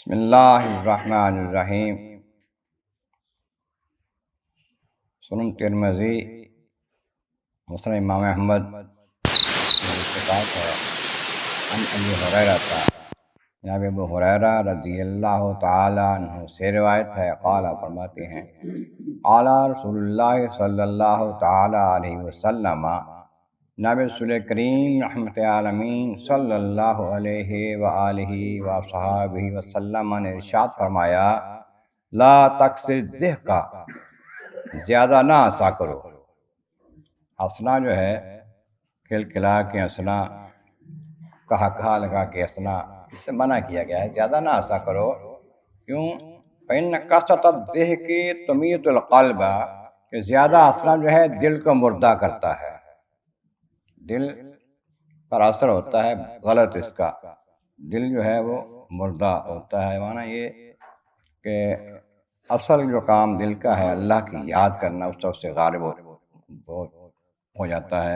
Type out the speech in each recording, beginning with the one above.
بسم اللہ الرحمن الرحیم۔ سنن ترمذی، مسند امام احمد روایت ہے عن ابی ہریرہ، جناب ابو ہریرہ رضی اللہ تعالی عنہ سے روایت ہے، قال فرماتے ہیں قال رسول اللہ صلی اللہ تعالی علیہ وسلم، جناب رسول کریم رحمت عالمین صلی اللہ علیہ وآلہ وصحبہ وسلم نے ارشاد فرمایا، لا تکثر الضحک، زیادہ نہ ہنسا کرو۔ ہنسنا جو ہے کھلکھلا کے ہنسنا، کہا لگا کے ہنسنا، اس سے منع کیا گیا ہے، زیادہ نہ ہنسا کرو۔ کیوں؟ فإن کثرة الضحک تمیت القلب، کہ زیادہ ہنسنا جو ہے دل کو مردہ کرتا ہے، دل پر اثر ہوتا ہے غلط، اس کا دل جو ہے وہ مردہ ہوتا ہے۔ معنی یہ کہ اصل جو کام دل کا ہے اللہ کی یاد کرنا، اس طرف سے غالب ہو جاتا ہے،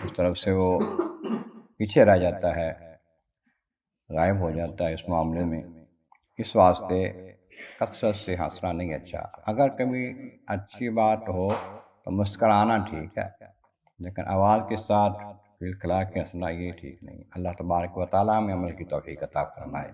اس طرف سے وہ پیچھے رہ جاتا ہے، غائب ہو جاتا ہے اس معاملے میں۔ اس واسطے کثرت سے ہنسنا نہیں اچھا۔ اگر کبھی اچھی بات ہو تو مسکرانا ٹھیک ہے، لیکن آواز کے ساتھ کھلکھلا کے ہنسنا یہ ٹھیک نہیں۔ اللہ تبارک و تعالیٰ ہمیں عمل کی توفیق عطا فرمائے۔